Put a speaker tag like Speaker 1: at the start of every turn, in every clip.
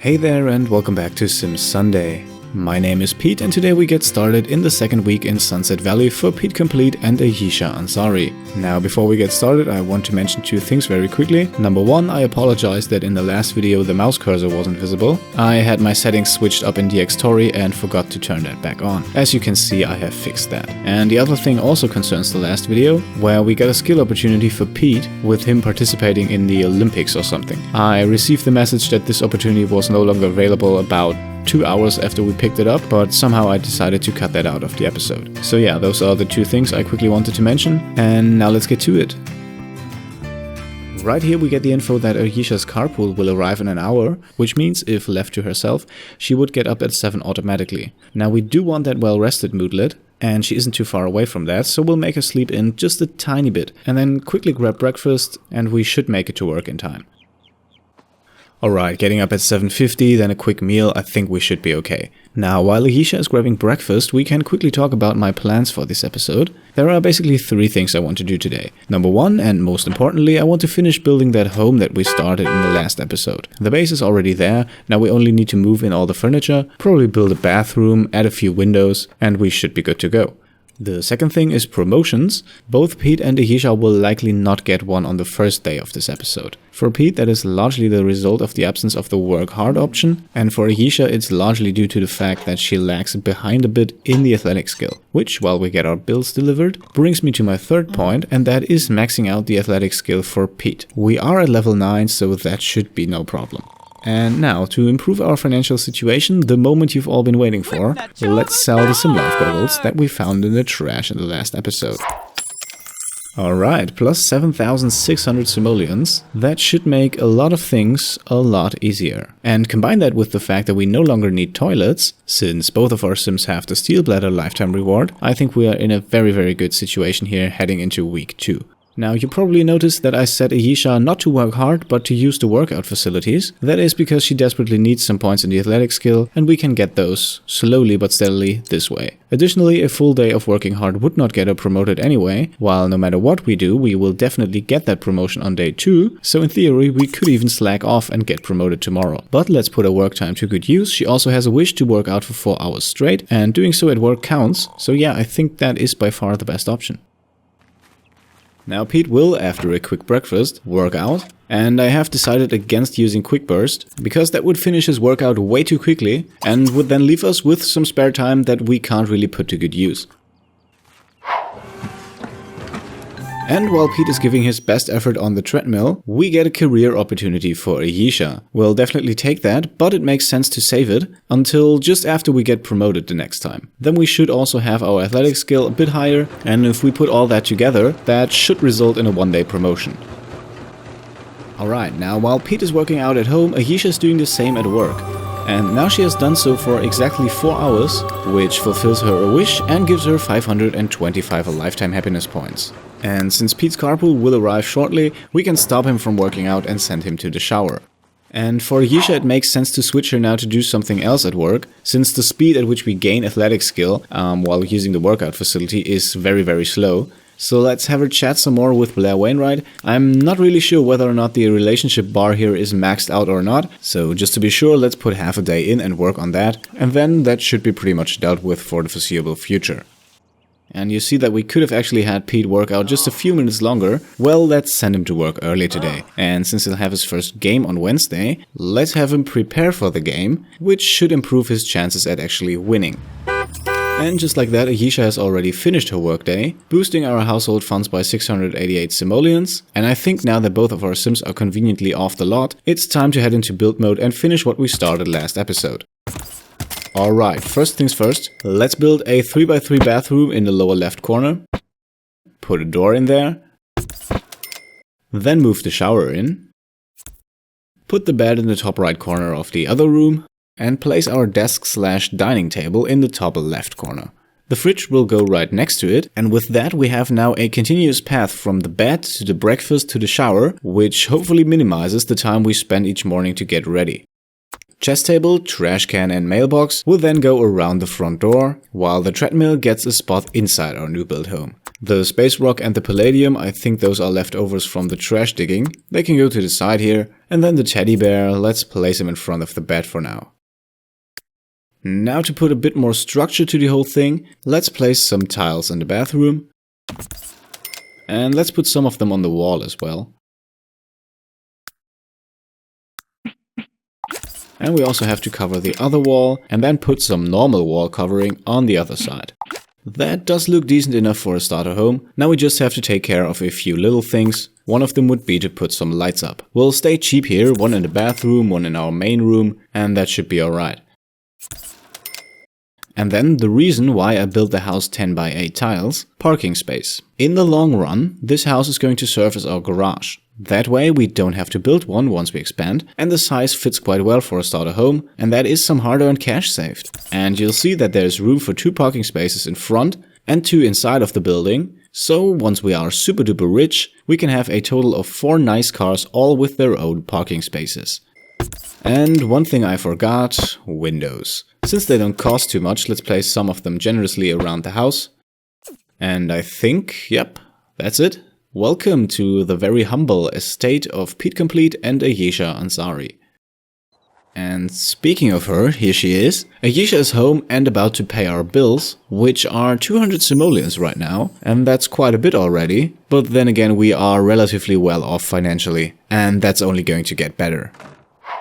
Speaker 1: Hey there and welcome back to Sims Sunday. My name is Pete and today we get started in the second week in Sunset Valley for Pete Complete and Ayesha Ansari. Now before we get started I want to mention two things very quickly. Number one, I apologize that in the last video the mouse cursor wasn't visible. I had my settings switched up in DxTory and forgot to turn that back on. As you can see, I have fixed that. And the other thing also concerns the last video, where we got a skill opportunity for Pete with him participating in the Olympics or something. I received the message that this opportunity was no longer available about 2 hours after we picked it up, but somehow I decided to cut that out of the episode. So yeah, those are the two things I quickly wanted to mention, and now let's get to it. Right here we get the info that Ayesha's carpool will arrive in an hour, which means if left to herself, she would get up at 7 automatically. Now we do want that well-rested moodlet, and she isn't too far away from that, so we'll make her sleep in just a tiny bit, and then quickly grab breakfast, and we should make it to work in time. Alright, getting up at 7:50, then a quick meal, I think we should be okay. Now, while Ayesha is grabbing breakfast, we can quickly talk about my plans for this episode. There are basically 3 things I want to do today. Number 1, and most importantly, I want to finish building that home that we started in the last episode. The base is already there, now we only need to move in all the furniture, probably build a bathroom, add a few windows, and we should be good to go. The second thing is promotions. Both Pete and Ayesha will likely not get one on the first day of this episode. For Pete, that is largely the result of the absence of the work hard option, and for Ayesha it's largely due to the fact that she lags behind a bit in the athletic skill, which, while we get our bills delivered, brings me to my third point, and that is maxing out the athletic skill for Pete. We are at level 9, so that should be no problem. And now, to improve our financial situation, the moment you've all been waiting for, let's sell the Sim Life goggles that we found in the trash in the last episode. Alright, plus 7,600 simoleons. That should make a lot of things a lot easier. And combine that with the fact that we no longer need toilets, since both of our Sims have the Steel Bladder lifetime reward, I think we are in a very good situation here heading into week 2. Now, you probably noticed that I said Ayesha not to work hard, but to use the workout facilities. That is because she desperately needs some points in the athletic skill, and we can get those, slowly but steadily, this way. Additionally, a full day of working hard would not get her promoted anyway, while no matter what we do, we will definitely get that promotion on day 2, so in theory we could even slack off and get promoted tomorrow. But let's put her work time to good use. She also has a wish to work out for 4 hours straight, and doing so at work counts, so yeah, I think that is by far the best option. Now Pete will, after a quick breakfast, work out, and I have decided against using Quick Burst, because that would finish his workout way too quickly, and would then leave us with some spare time that we can't really put to good use. And while Pete is giving his best effort on the treadmill, we get a career opportunity for Ayesha. We'll definitely take that, but it makes sense to save it until just after we get promoted the next time. Then we should also have our athletic skill a bit higher, and if we put all that together, that should result in a 1-day promotion. Alright, now while Pete is working out at home, Ayesha is doing the same at work. And now she has done so for exactly 4 hours, which fulfills her a wish and gives her 525 lifetime happiness points. And since Pete's carpool will arrive shortly, we can stop him from working out and send him to the shower. And for Ayesha it makes sense to switch her now to do something else at work, since the speed at which we gain athletic skill while using the workout facility is very slow. So let's have her chat some more with Blair Wainwright. I'm not really sure whether or not the relationship bar here is maxed out or not, so just to be sure, let's put half a day in and work on that, and then that should be pretty much dealt with for the foreseeable future. And you see that we could have actually had Pete work out just a few minutes longer. Well, let's send him to work early today. And since he'll have his first game on Wednesday, let's have him prepare for the game, which should improve his chances at actually winning. And just like that, Ayesha has already finished her workday, boosting our household funds by 688 simoleons. And I think now that both of our Sims are conveniently off the lot, it's time to head into build mode and finish what we started last episode. Alright, first things first, let's build a 3x3 bathroom in the lower left corner. Put a door in there. Then move the shower in. Put the bed in the top right corner of the other room. And place our desk/dining table in the top left corner. The fridge will go right next to it, and with that we have now a continuous path from the bed to the breakfast to the shower, which hopefully minimizes the time we spend each morning to get ready. Chess table, trash can and mailbox will then go around the front door, while the treadmill gets a spot inside our new build home. The space rock and the palladium, I think those are leftovers from the trash digging. They can go to the side here. And then the teddy bear, let's place him in front of the bed for now. Now to put a bit more structure to the whole thing, let's place some tiles in the bathroom. And let's put some of them on the wall as well. And we also have to cover the other wall and then put some normal wall covering on the other side. That does look decent enough for a starter home. Now we just have to take care of a few little things. One of them would be to put some lights up. We'll stay cheap here, one in the bathroom, one in our main room, and that should be alright. And then the reason why I built the house 10 by 8 tiles, parking space. In the long run, this house is going to serve as our garage. That way we don't have to build one once we expand, and the size fits quite well for a starter home, and that is some hard-earned cash saved. And you'll see that there's room for 2 parking spaces in front and 2 inside of the building, so once we are super duper rich, we can have a total of 4 nice cars all with their own parking spaces. And one thing I forgot, windows. Since they don't cost too much, let's place some of them generously around the house. And I think, yep, that's it. Welcome to the very humble estate of Pete Complete and Ayesha Ansari. And speaking of her, here she is. Ayesha is home and about to pay our bills, which are 200 simoleons right now, and that's quite a bit already. But then again, we are relatively well off financially, and that's only going to get better.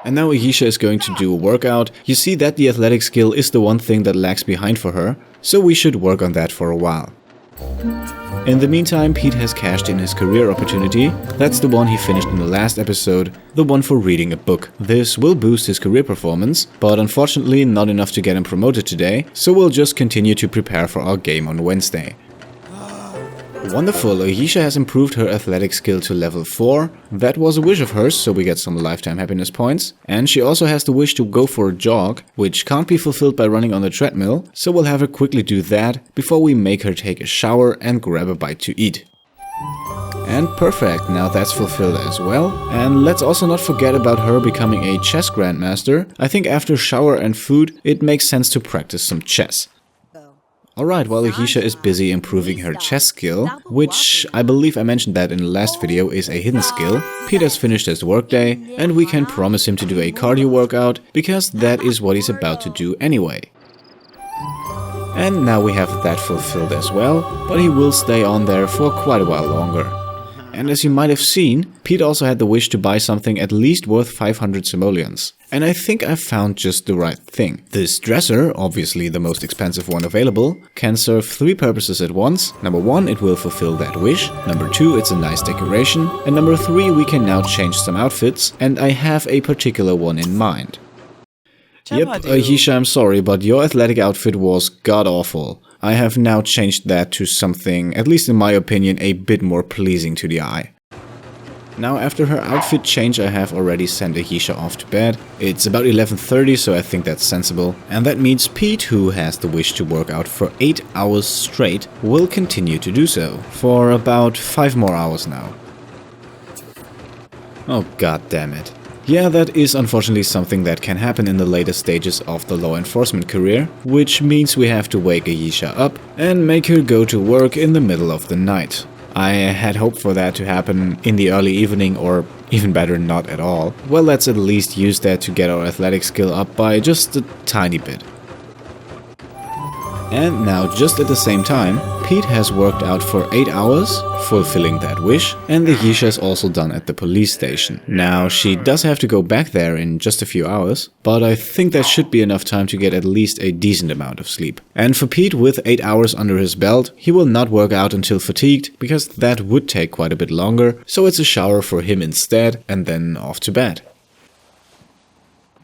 Speaker 1: And now Ayesha is going to do a workout. You see that the athletic skill is the one thing that lags behind for her, so we should work on that for a while. In the meantime, Pete has cashed in his career opportunity. That's the one he finished in the last episode, the one for reading a book. This will boost his career performance, but unfortunately not enough to get him promoted today, so we'll just continue to prepare for our game on Wednesday. Wonderful, Ayesha has improved her athletic skill to level 4. That was a wish of hers, so we get some lifetime happiness points. And she also has the wish to go for a jog, which can't be fulfilled by running on the treadmill, so we'll have her quickly do that before we make her take a shower and grab a bite to eat. And perfect, now that's fulfilled as well. And let's also not forget about her becoming a chess grandmaster. I think after shower and food, it makes sense to practice some chess. Alright, while Ayesha is busy improving her chess skill, which I believe I mentioned that in the last video is a hidden skill, Pete has finished his workday and we can promise him to do a cardio workout because that is what he's about to do anyway. And now we have that fulfilled as well, but he will stay on there for quite a while longer. And as you might have seen, Pete also had the wish to buy something at least worth 500 simoleons. And I think I found just the right thing. This dresser, obviously the most expensive one available, can serve 3 purposes at once. Number 1, it will fulfill that wish. Number 2, it's a nice decoration. And number 3, we can now change some outfits, and I have a particular one in mind. Yep, Ayesha, I'm sorry, but your athletic outfit was god-awful. I have now changed that to something, at least in my opinion, a bit more pleasing to the eye. Now after her outfit change I have already sent Ayesha off to bed. It's about 11:30, so I think that's sensible. And that means Pete, who has the wish to work out for 8 hours straight, will continue to do so. For about 5 more hours now. Oh god damn it. Yeah, that is unfortunately something that can happen in the later stages of the law enforcement career, which means we have to wake Ayesha up and make her go to work in the middle of the night. I had hoped for that to happen in the early evening, or even better, not at all. Well, let's at least use that to get our athletic skill up by just a tiny bit. And now, just at the same time, Pete has worked out for 8 hours, fulfilling that wish, and Ayesha is also done at the police station. Now, she does have to go back there in just a few hours, but I think that should be enough time to get at least a decent amount of sleep. And for Pete, with 8 hours under his belt, he will not work out until fatigued, because that would take quite a bit longer, so it's a shower for him instead, and then off to bed.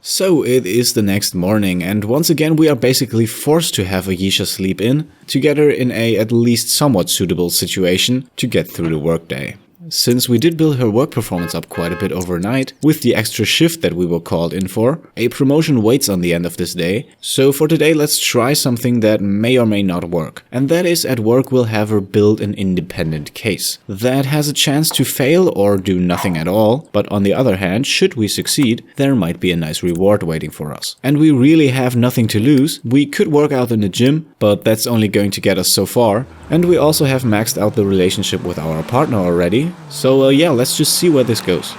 Speaker 1: So it is the next morning, and once again we are basically forced to have Ayesha sleep in, to get her in a at least somewhat suitable situation to get through the workday. Since we did build her work performance up quite a bit overnight, with the extra shift that we were called in for, a promotion waits on the end of this day. So for today, let's try something that may or may not work. And that is, at work we'll have her build an independent case. That has a chance to fail or do nothing at all, but on the other hand, should we succeed, there might be a nice reward waiting for us. And we really have nothing to lose. We could work out in the gym, but that's only going to get us so far. And we also have maxed out the relationship with our partner already. So yeah, let's just see where this goes.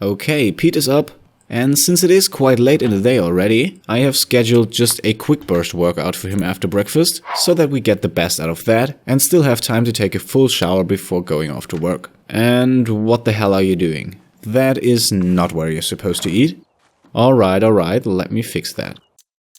Speaker 1: Okay, Pete is up. And since it is quite late in the day already, I have scheduled just a quick burst workout for him after breakfast, so that we get the best out of that and still have time to take a full shower before going off to work. And what the hell are you doing? That is not where you're supposed to eat. Alright, let me fix that.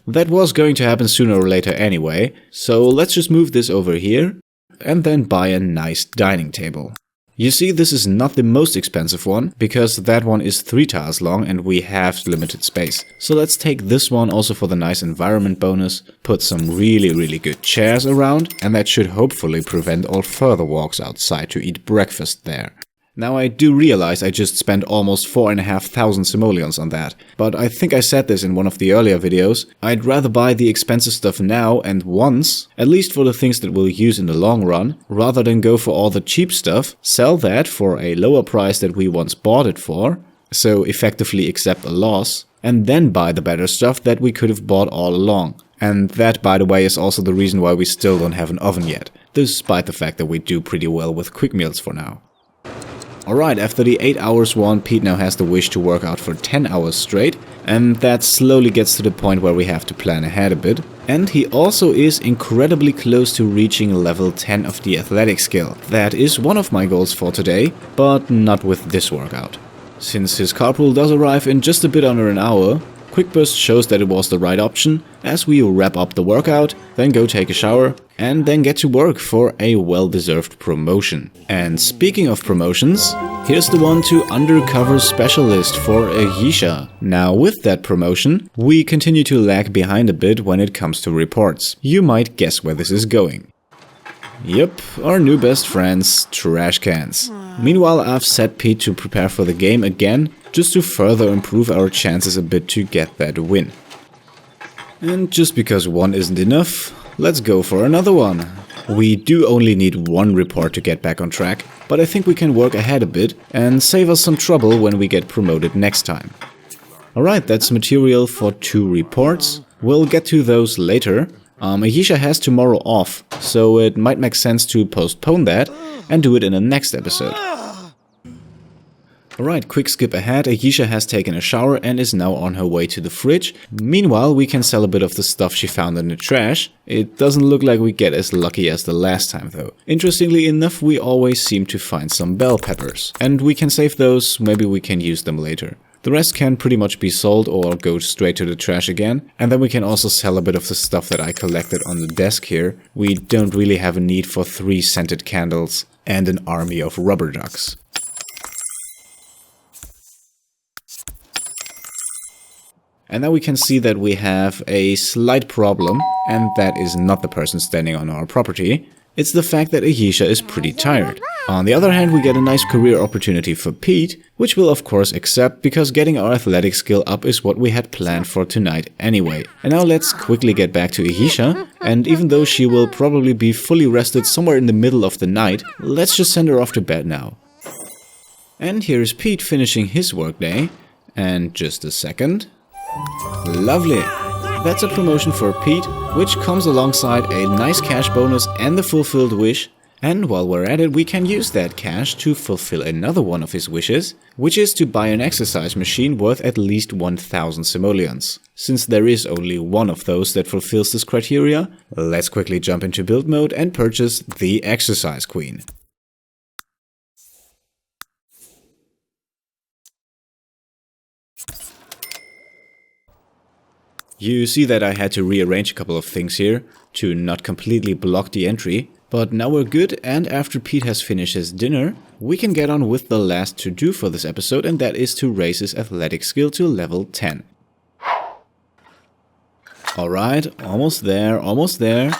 Speaker 1: That was going to happen sooner or later anyway, so let's just move this over here and then buy a nice dining table. You see, this is not the most expensive one, because that one is 3 tiles long and we have limited space. So let's take this one also for the nice environment bonus, put some really good chairs around, and that should hopefully prevent all further walks outside to eat breakfast there. Now I do realize I just spent almost 4,500 simoleons on that, but I think I said this in one of the earlier videos, I'd rather buy the expensive stuff now and once, at least for the things that we'll use in the long run, rather than go for all the cheap stuff, sell that for a lower price that we once bought it for, so effectively accept a loss, and then buy the better stuff that we could have bought all along. And that, by the way, is also the reason why we still don't have an oven yet, despite the fact that we do pretty well with quick meals for now. Alright, after the 8 hours one, Pete now has the wish to work out for 10 hours straight, and that slowly gets to the point where we have to plan ahead a bit. And he also is incredibly close to reaching level 10 of the athletic skill. That is one of my goals for today, but not with this workout. Since his carpool does arrive in just a bit under an hour, Quick Burst shows that it was the right option, as we wrap up the workout, then go take a shower, and then get to work for a well-deserved promotion. And speaking of promotions, here's the one to Undercover Specialist for Ayesha. Now with that promotion, we continue to lag behind a bit when it comes to reports. You might guess where this is going. Yep, our new best friends, trash cans. Meanwhile, I've set Pete to prepare for the game again, just to further improve our chances a bit to get that win. And just because one isn't enough, let's go for another one. We do only need one report to get back on track, but I think we can work ahead a bit and save us some trouble when we get promoted next time. Alright, that's material for 2 reports. We'll get to those later. Ayesha has tomorrow off, so it might make sense to postpone that and do it in the next episode. Alright, quick skip ahead, Ayesha has taken a shower and is now on her way to the fridge. Meanwhile, we can sell a bit of the stuff she found in the trash. It doesn't look like we get as lucky as the last time though. Interestingly enough, we always seem to find some bell peppers. And we can save those, maybe we can use them later. The rest can pretty much be sold or go straight to the trash again. And then we can also sell a bit of the stuff that I collected on the desk here. We don't really have a need for 3 scented candles and an army of rubber ducks. And now we can see that we have a slight problem, and that is not the person standing on our property. It's the fact that Ayesha is pretty tired. On the other hand, we get a nice career opportunity for Pete, which we'll of course accept because getting our athletic skill up is what we had planned for tonight anyway. And now let's quickly get back to Ayesha, and even though she will probably be fully rested somewhere in the middle of the night, let's just send her off to bed now. And here's Pete finishing his workday, and just a second. Lovely! That's a promotion for Pete, which comes alongside a nice cash bonus and the fulfilled wish. And while we're at it, we can use that cash to fulfill another one of his wishes, which is to buy an exercise machine worth at least 1,000 simoleons. Since there is only one of those that fulfills this criteria, let's quickly jump into build mode and purchase the Exercise Queen. You see that I had to rearrange a couple of things here to not completely block the entry, but now we're good, and after Pete has finished his dinner, we can get on with the last to-do for this episode, and that is to raise his athletic skill to level 10. Alright, almost there.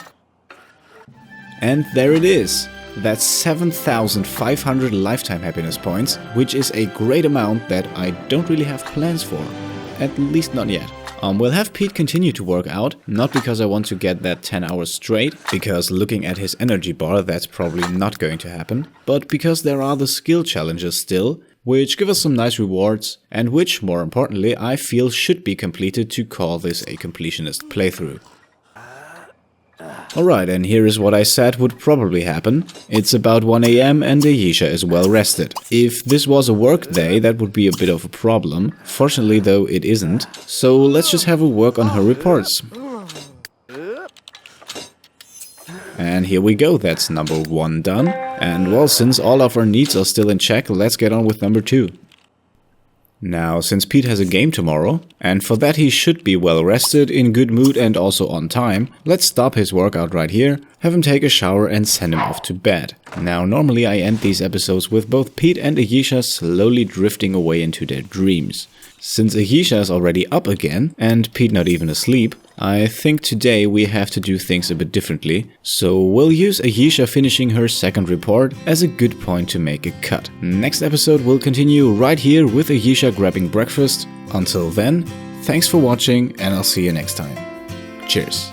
Speaker 1: And there it is. That's 7,500 lifetime happiness points, which is a great amount that I don't really have plans for. At least not yet. We'll have Pete continue to work out, not because I want to get that 10 hours straight, because looking at his energy bar that's probably not going to happen, but because there are the skill challenges still, which give us some nice rewards, and which, more importantly, I feel should be completed to call this a completionist playthrough. Alright, and here is what I said would probably happen. It's about 1 AM and Ayesha is well rested. If this was a work day, that would be a bit of a problem. Fortunately though, it isn't. So let's just have a work on her reports. And here we go, that's number 1 done. And well, since all of our needs are still in check, let's get on with number 2. Now, since Pete has a game tomorrow, and for that he should be well rested, in good mood and also on time, let's stop his workout right here, have him take a shower and send him off to bed. Now, normally I end these episodes with both Pete and Ayesha slowly drifting away into their dreams. Since Ayesha is already up again, and Pete not even asleep, I think today we have to do things a bit differently, so we'll use Ayesha finishing her second report as a good point to make a cut. Next episode will continue right here with Ayesha grabbing breakfast. Until then, thanks for watching and I'll see you next time. Cheers.